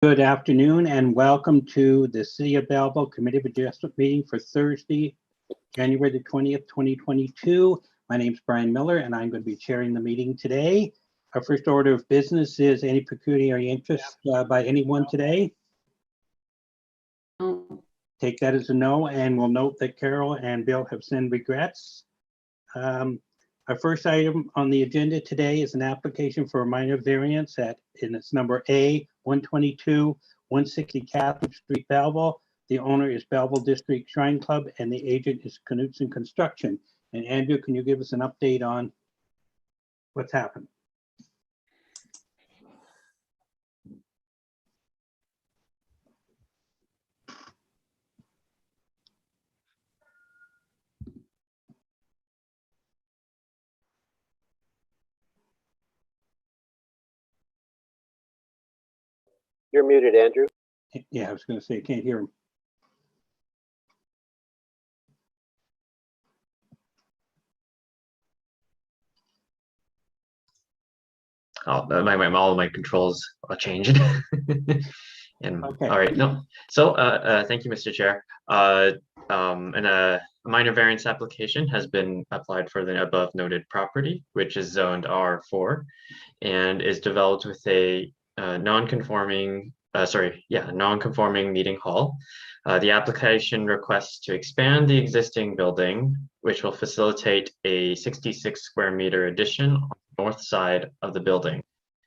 Good afternoon and welcome to the City of Belleville Committee of Adjustment meeting for Thursday, January the 20th, 2022. My name is Brian Miller and I'm going to be chairing the meeting today. Our first order of business is any pecuniary interest by anyone today? Take that as a no, and we'll note that Carol and Bill have sent regrets. Our first item on the agenda today is an application for a minor variance and it's number A 122 160 Catholic Street, Belleville. The owner is Belleville District Shrine Club and the agent is Knutson Construction. And Andrew, can you give us an update on what's happened? You're muted, Andrew. Yeah, I was going to say, I can't hear him. Oh, all of my controls changed. And Okay. All right, no. So thank you, Mr. Chair. And a minor variance application has been applied for the above noted property, which is zoned R4 and is developed with a non-conforming meeting hall. The application requests to expand the existing building, which will facilitate a 66 square meter addition on the north side of the building,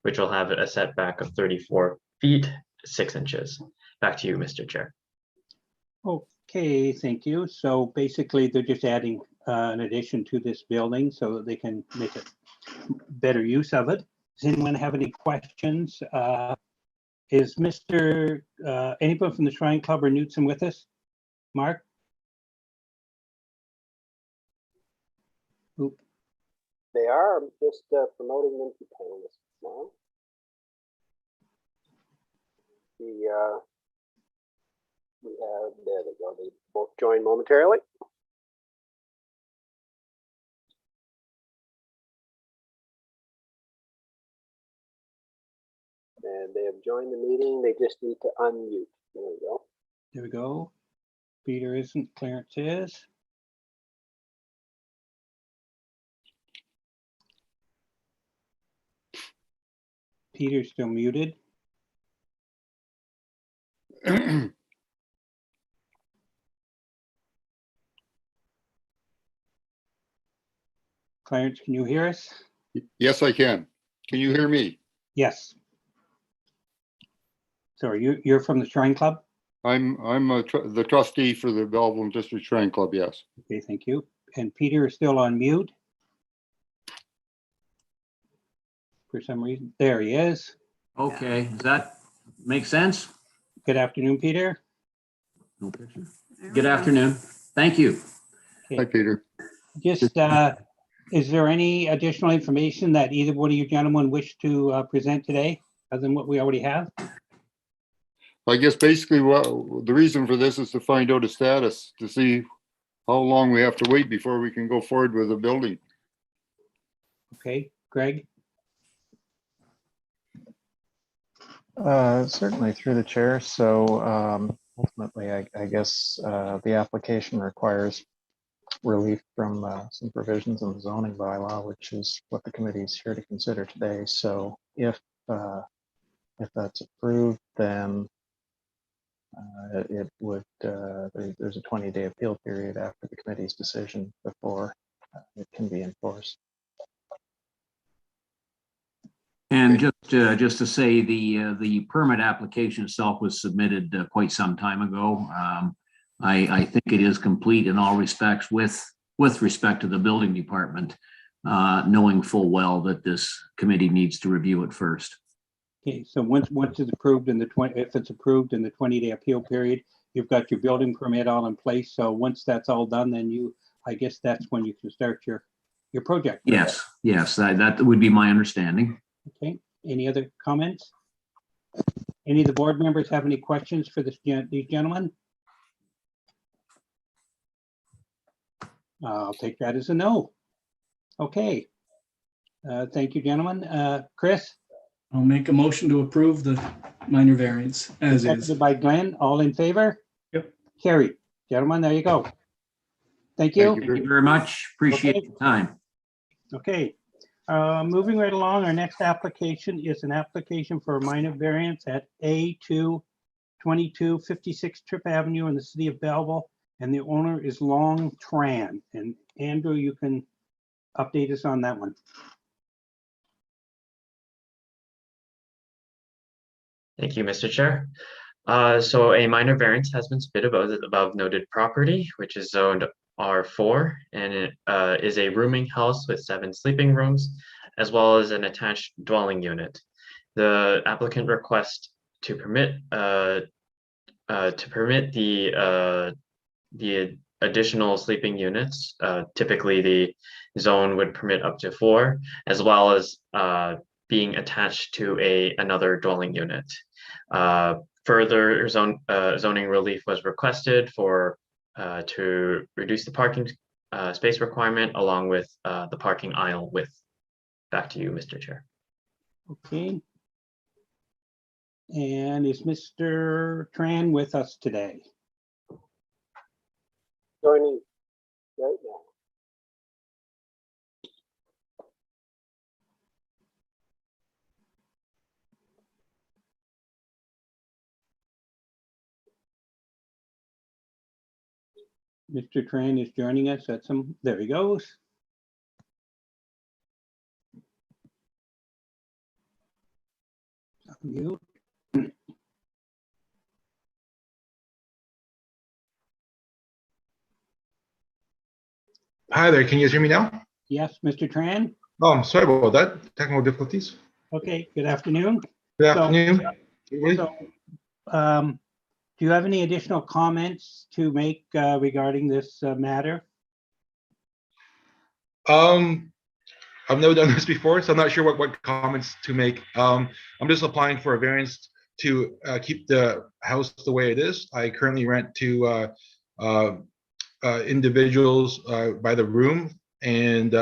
which will have a setback of 34 feet, 6 inches. Back to you, Mr. Chair. Okay, thank you. So basically, they're just adding an addition to this building so that they can make a better use of it. Does anyone have any questions? Is anyone from the Shrine Club or Knutson with us? Mark? Oop. They are. I'm just promoting them to panelists now. There they go. They both join momentarily. And they have joined the meeting. They just need to unmute. There we go. There we go. Peter isn't, Clarence is. Peter's still muted. Clarence, can you hear us? Yes, I can. Can you hear me? Yes. Sorry, you're from the Shrine Club? I'm the trustee for the Belleville District Shrine Club, yes. Okay, thank you. And Peter is still on mute. For some reason, there he is. Okay, does that make sense? Good afternoon, Peter. No picture. Good afternoon. Thank you. Hi, Peter. Just, is there any additional information that either one of you gentlemen wish to present today, other than what we already have? I guess basically the reason for this is to find out a status, to see how long we have to wait before we can go forward with the building. Okay, Greg? Certainly through the chair. So ultimately, I guess the application requires relief from some provisions in the zoning bylaw, which is what the committee is here to consider today. So if that's approved, then it would there's a 20-day appeal period after the committee's decision before it can be enforced. And just to say, the permit application itself was submitted quite some time ago. I think it is complete in all respects with respect to the building department, knowing full well that this committee needs to review it first. Okay, so once it's approved in if it's approved in the 20-day appeal period, you've got your building permit all in place. So once that's all done, then I guess that's when you can start your project. Yes, that would be my understanding. Okay, any other comments? Any of the board members have any questions for these gentlemen? I'll take that as a no. Okay, thank you, gentlemen. Chris? I'll make a motion to approve the minor variance as is. Seconded by Glenn, all in favor? Yep. Carried. Gentlemen, there you go. Thank Thank you. Thank you very much. Appreciate Okay. your time. Okay, moving right along, our next application is an application for a minor variance at A2 2256 Trip Avenue in the city of Belleville, and the owner is Long Tran. And Andrew, you can update us on that one. Thank you, Mr. Chair. So a minor variance has been submitted about the above noted property, which is zoned R4, and it is a rooming house with 7 sleeping rooms, as well as an attached dwelling unit. The applicant requests to permit the additional sleeping units. Typically, the zone would permit up to 4, as well as being attached to another dwelling unit. Further zoning relief was requested for to reduce the parking space requirement along with the parking aisle width. Back to you, Mr. Chair. Okay. And is Mr. Tran with us today? Joining right now. Mr. Tran is joining us at some, there he goes. Mute. Hi there, can you guys hear me now? Yes, Mr. Tran? Oh, I'm sorry about that, technical difficulties. Okay, good afternoon. Good So- afternoon. everybody. So, do you have any additional comments to make regarding this matter? I've never done this before, so I'm not sure what comments to make. I'm just applying for a variance to keep the house the way it is. I currently rent to individuals by the room, and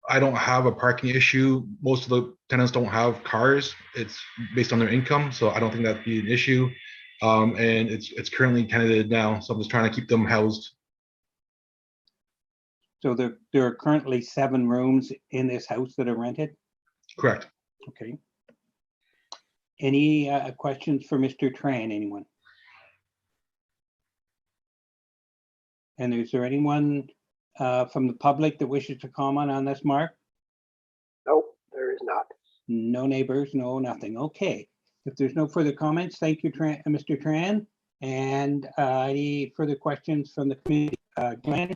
I don't have a parking issue. Most of the tenants don't have cars. It's based on their income, so I don't think that'd be an issue. And it's currently tenanted now, so I'm just trying to keep them housed. So there are currently 7 rooms in this house that are rented? Correct. Okay. Any questions for Mr. Tran, anyone? And is there anyone from the public that wishes to comment on this, Mark? Nope, there is not. No neighbors, no nothing. Okay. If there's no further comments, thank you, Mr. Tran. And any further questions from the committee? Glenn?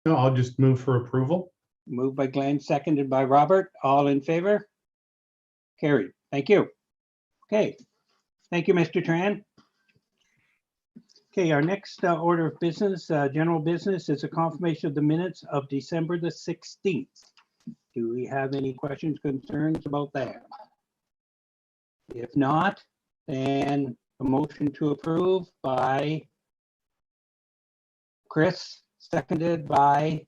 No, I'll just move for approval. Moved by Glenn, seconded by Robert. All in favor? Carried. Thank you. Okay. Thank you, Mr. Tran. Okay, our next order of business, general business, is a confirmation of the minutes of December the 16th. Do we have any questions, concerns about that? If not, then a motion to approve by Chris, seconded by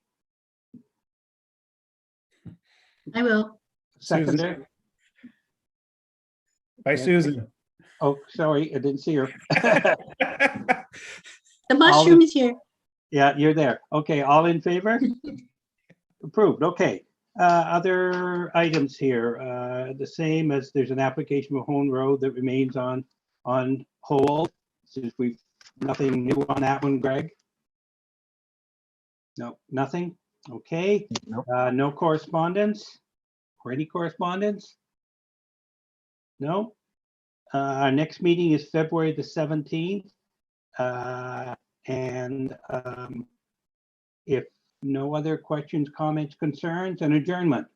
I will. seconder. By Susan. Oh, sorry, I didn't see her. The mushroom is here. Yeah, you're there. Okay, all in favor? Approved, okay. Other items here, the same as there's an application for Hone Road that remains on hold. Since we've, nothing new on that one, Greg? No, nothing? Okay. Nope. No correspondence? Or any correspondence? No? Our next meeting is February the 17th. If no other questions, comments, concerns, and adjournment.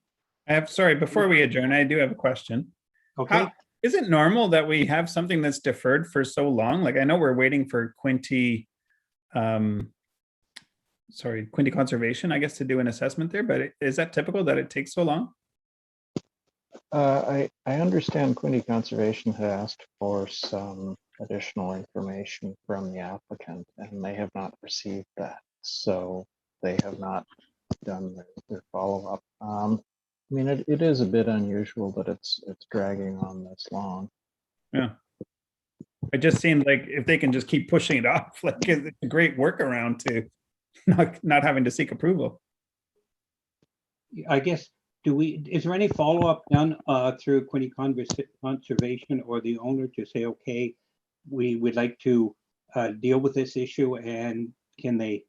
Sorry, before we adjourn, I do have a question. Okay, Is it normal that we have something that's deferred for so long? Like, I know we're waiting for Quinty Conservation, I guess, to do an assessment there, but is that typical that it takes so long? I understand Quinty Conservation had asked for some additional information from the applicant, and they have not received that. So they have not done their follow-up. mean, it is a bit unusual that it's dragging on this long. Yeah. It just seemed like if they can just keep pushing it off, like it's a great workaround to not having to seek approval. I guess, is there any follow-up done through Quinte Conservation or the owner to say, okay, we would like to deal with this issue, and can they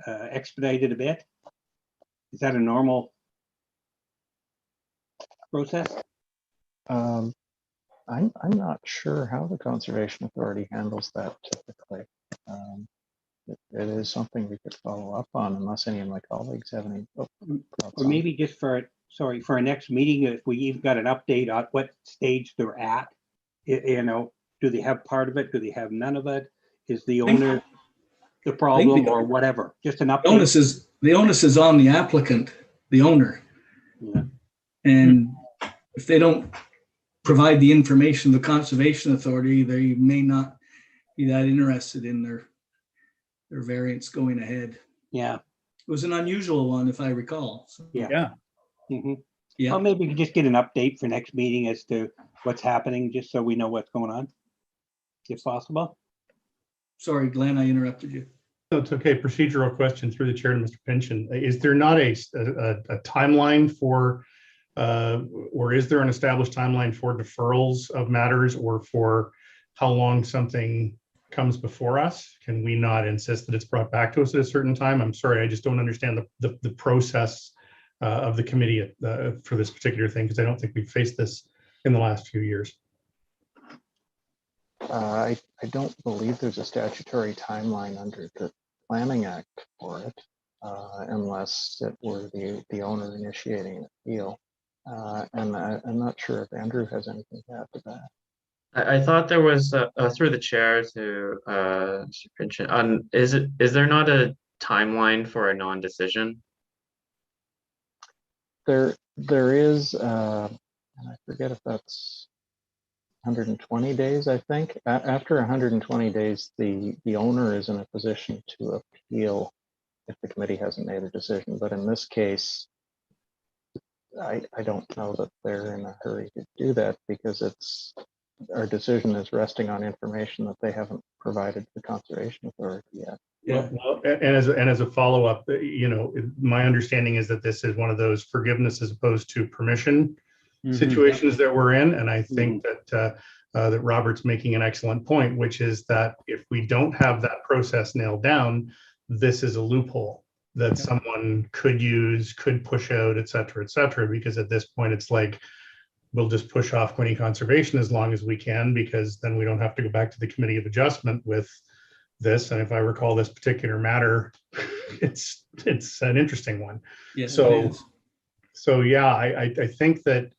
expedite it a bit? Is that a normal process? I'm not sure how the Conservation Authority handles that typically. It is something we could follow up on unless any of my colleagues have any thoughts Or on. maybe just for our next meeting, if we even got an update on what stage they're at, you know, do they have part of it? Do they have none of it? Is the owner the problem or whatever? Just an update. The onus is on the applicant, the owner. Yeah. And if they don't provide the information to the Conservation Authority, they may not be that interested in their variance going ahead. Yeah. It was an unusual one, if I recall. So, Yeah. Mm-hmm. yeah. Well, maybe we can just get an update for next meeting as to what's happening, just so we know what's going on, if possible. Sorry, Glenn, I interrupted you. No, it's okay. Procedural question through the chair to Mr. Pynchon. Is there not a timeline for, or is there an established timeline for deferrals of matters or for how long something comes before us? Can we not insist that it's brought back to us at a certain time? I'm sorry, I just don't understand the process of the committee for this particular thing, because I don't think we've faced this in the last few years. I don't believe there's a statutory timeline under the Planning Act for it, unless it were the owner initiating an appeal. And I'm not sure if Andrew has anything to add to that. I thought there was through the chair to Mr. Pynchon, is there not a timeline for a non-decision? There is, and I forget if that's 120 days, I think. After 120 days, the owner is in a position to appeal if the committee hasn't made a decision. But in this case, I don't know that they're in a hurry to do that, because our decision is resting on information that they haven't provided the Conservation Authority yet. Yeah. Well, and as a follow-up, you know, my understanding is that this is one of those forgiveness as opposed to permission situations that we're in. And I think that Robert's making an excellent point, which is that if we don't have that process nailed down, this is a loophole that someone could use, could push out, et cetera, because at this point it's like, we'll just push off Quinte Conservation as long as we can, because then we don't have to go back to the Committee of Adjustment with this. And if I recall this particular matter, it's an interesting one. Yes, so yeah, I think that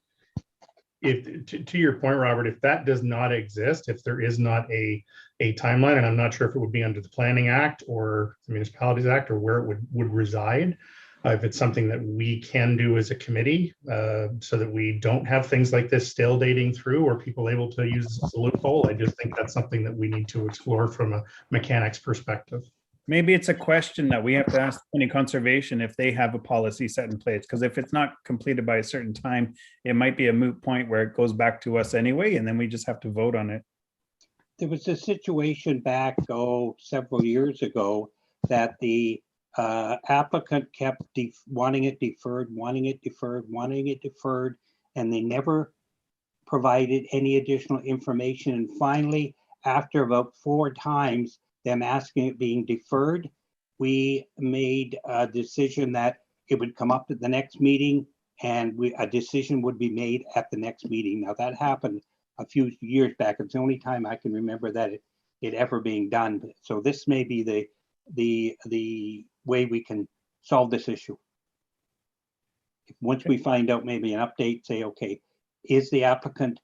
if to your point, Robert, if that does not exist, if there is not a timeline, and I'm not sure if it would be under the Planning Act or the Municipalities Act or where it would reside, if it's something that we can do as a committee, so that we don't have things like this still dating through or people able to use this as a loophole. I just think that's something that we need to explore from a mechanics perspective. Maybe it's a question that we have to ask Quinte Conservation if they have a policy set in place, because if it's not completed by a certain time, it might be a moot point where it goes back to us anyway, and then we just have to vote on it. There was a situation back, several years ago, that the applicant kept wanting it deferred, and they never provided any additional information. And finally, after about 4 times, them asking it being deferred, we made a decision that it would come up at the next meeting, and a decision would be made at the next meeting. Now that happened a few years back. It's the only time I can remember that it ever being done. So this may be the way we can solve this issue. Once we find out, maybe an update, say, okay, is the applicant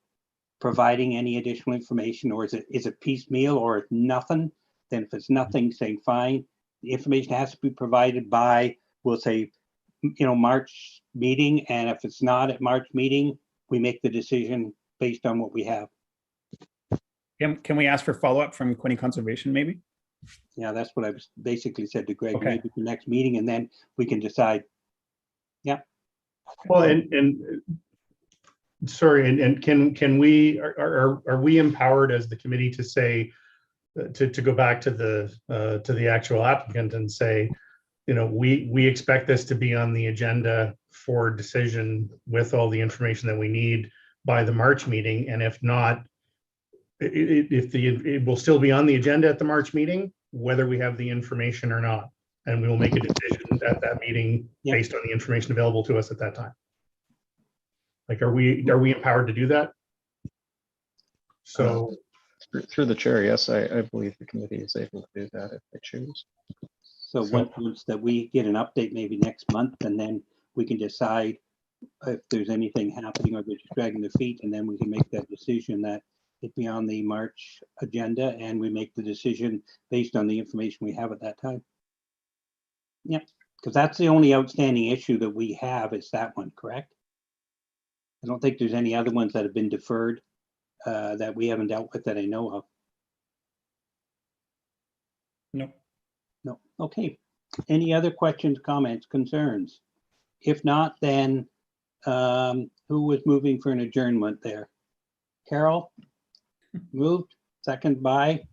providing any additional information, or is it piecemeal, or it's nothing? Then if it's nothing, saying fine, the information has to be provided by, we'll say, March meeting. And if it's not at March meeting, we make the decision based on what we have. Can we ask for follow-up from Quinte Conservation, maybe? Yeah, that's what I basically said to Greg, Okay. maybe the next meeting, and then we can decide. Yeah. Well, and sorry, and can we, are we empowered as the committee to say, to go back to the actual applicant and say, you know, we expect this to be on the agenda for decision with all the information that we need by the March meeting, and if not, it will still be on the agenda at the March meeting, whether we have the information or not, and we will make a decision at that meeting based on the information available to us at that time. Like, are we empowered to do that? So Through the chair, yes, I believe the committee is able to do that if they choose. So once that we get an update maybe next month, and then we can decide if there's anything happening or they're just dragging their feet, and then we can make that decision that it be on the March agenda, and we make the decision based on the information we have at that time. Yep, because that's the only outstanding issue that we have is that one, correct? I don't think there's any other ones that have been deferred that we haven't dealt with that I know of. No. No, okay. Any other questions, comments, concerns? If not, then who was moving for an adjournment there? Carol moved, second by